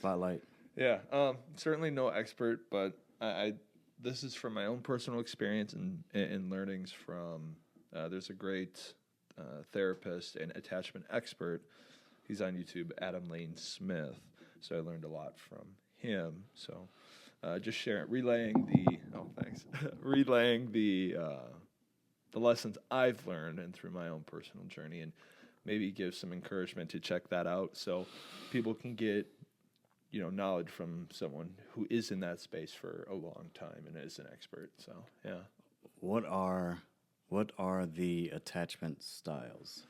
spotlight. Yeah, certainly no expert, but I this is from my own personal experience and learnings from. There's a great therapist and attachment expert. He's on YouTube, Adam Lane Smith. So I learned a lot from him. So just relaying thanks, relaying the lessons I've learned and through my own personal journey, and maybe give some encouragement to check that out so people can get knowledge from someone who is in that space for a long time and is an expert. So yeah. What are the attachment styles?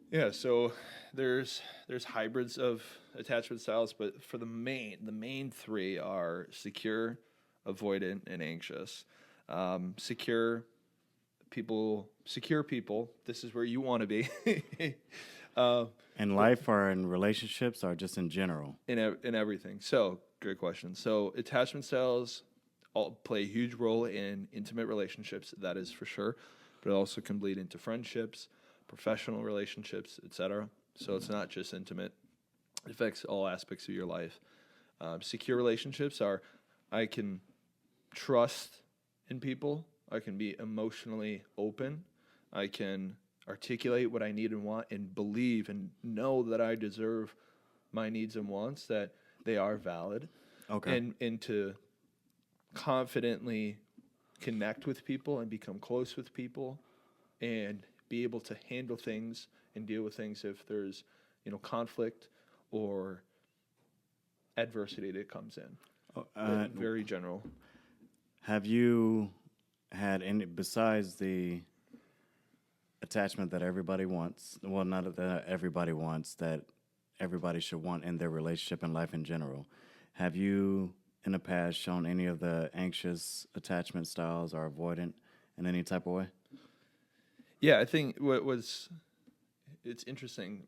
Yeah, so there's hybrids of attachment styles, but for the main three are secure, avoidant, and anxious. Secure people. This is where you want to be. In life or in relationships or just in general? In everything. So great question. So attachment styles all play a huge role in intimate relationships. That is for sure, but it also can bleed into friendships, professional relationships, etc. So it's not just intimate; it affects all aspects of your life. Secure relationships are I can trust in people. I can be emotionally open. I can articulate what I need and want and believe and know that I deserve my needs and wants, that they are valid. Okay. And to confidently connect with people and become close with people and be able to handle things and deal with things if there's, conflict or adversity that comes in. Very general. Have you had any, besides the attachment that everybody wants, well, not that everybody wants, that everybody should want in their relationship and life in general, have you in the past shown any of the anxious attachment styles or avoidant in any type of way? Yeah, I think it's interesting.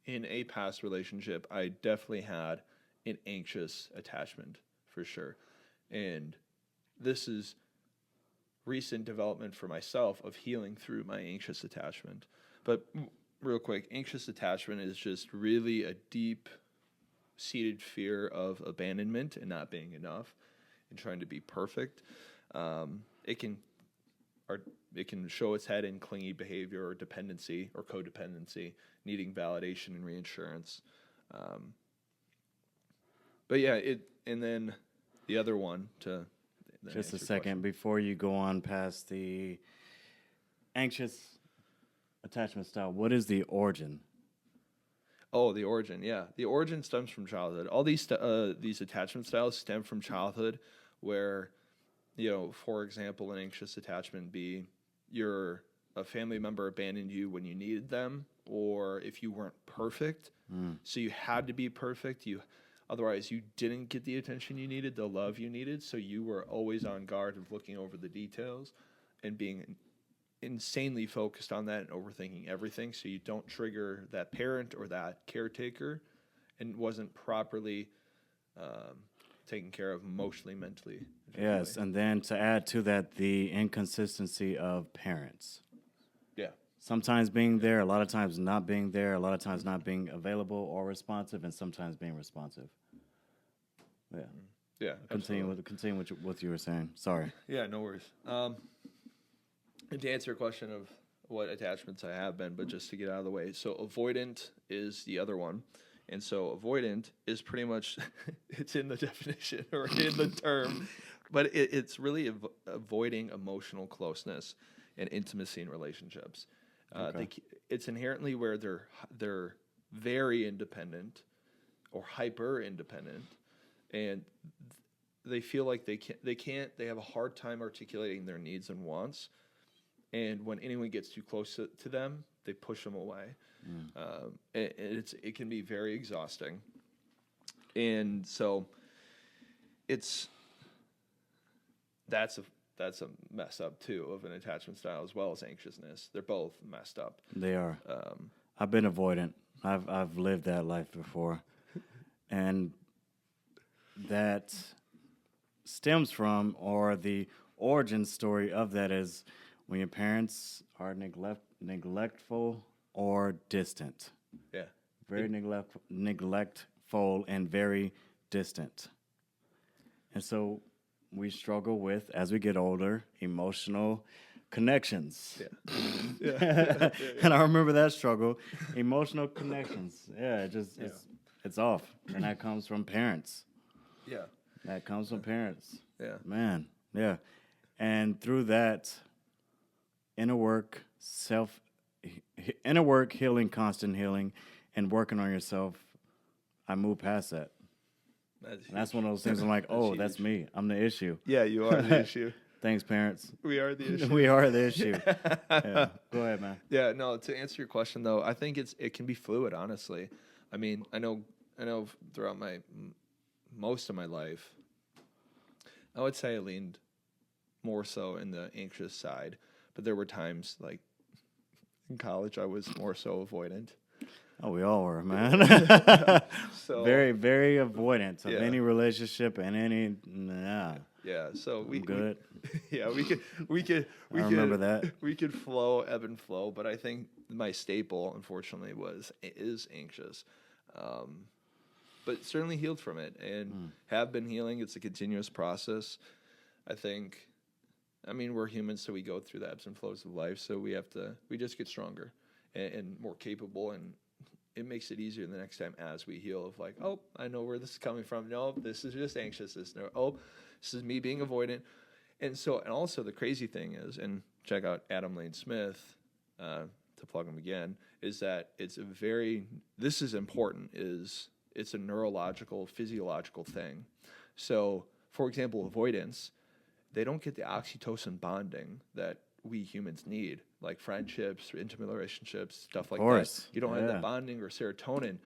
In a past relationship, I definitely had an anxious attachment for sure. And this is recent development for myself of healing through my anxious attachment. But real quick, anxious attachment is just really a deep seated fear of abandonment and not being enough and trying to be perfect. It can show its head in clingy behavior or dependency or codependency, needing validation and reassurance. But yeah, and then the other one to just a second before you go on past the anxious attachment style. What is the origin? Oh, the origin. Yeah, the origin stems from childhood. All these attachment styles stem from childhood, where for example, an anxious attachment be a family member abandoned you when you needed them, or if you weren't perfect, so you had to be perfect. Otherwise, you didn't get the attention you needed, the love you needed, so you were always on guard of looking over the details and being insanely focused on that and overthinking everything, so you don't trigger that parent or that caretaker and wasn't properly taken care of emotionally, mentally. Yes, and then to add to that, the inconsistency of parents. Yeah. Sometimes being there, a lot of times not being there, a lot of times not being available or responsive, and sometimes being responsive. Yeah. Yeah. Continue with what you were saying. Sorry. Yeah, no worries. And to answer your question of what attachments I have been, but just to get out of the way. So avoidant is the other one. And so avoidant is pretty much, it's in the definition or in the term, but it's really avoiding emotional closeness and intimacy in relationships. Okay. It's inherently where they're very independent or hyper independent, and they feel like they have a hard time articulating their needs and wants. And when anyone gets too close to them, they push them away. It can be very exhausting. And so that's a mess up too of an attachment style as well as anxiousness. They're both messed up. They are. I've been avoidant. I've lived that life before. And that stems from, or the origin story of that is when your parents are neglectful or distant. Yeah. Very neglectful resentful, and very distant. And so we struggle with, as we get older, emotional connections. Yeah. And I remember that struggle, emotional connections. Yeah, it's off. And that comes from parents. Yeah. That comes from parents. Yeah. Man, yeah. And through that, inner work, inner work, healing, constant healing, and working on yourself, I moved past that. And that's one of those things I'm like, oh, that's me. I'm the issue. Yeah, you are the issue. Thanks, parents. We are the issue. We are the issue. Yeah. Go ahead, man. Yeah, no, to answer your question though, I think it can be fluid, honestly. I mean, I know throughout most of my life, I would say I leaned more so in the anxious side, but there were times like in college I was more so avoidant. Oh, we all were, man. So Very, very avoidant of Yeah. any relationship and any. Nah, yeah, so I'm good. yeah, we could remember that. we could ebb and flow, but I think my staple, unfortunately, is anxious. But certainly healed from it and have been healing. It's a continuous process. I think, I mean, we're humans, so we go through the ebbs and flows of life. So we just get stronger and more capable, and it makes it easier the next time as we heal of like, oh, I know where this is coming from. No, this is just anxiousness. No, oh, this is me being avoidant. And also the crazy thing is, and check out Adam Lane Smith, to plug him again, is that this is important, it's a neurological, physiological thing. So, for example, avoidance, they don't get the oxytocin bonding that we humans need, like friendships, intimate relationships, stuff like that. course, You don't have yeah. that bonding or serotonin.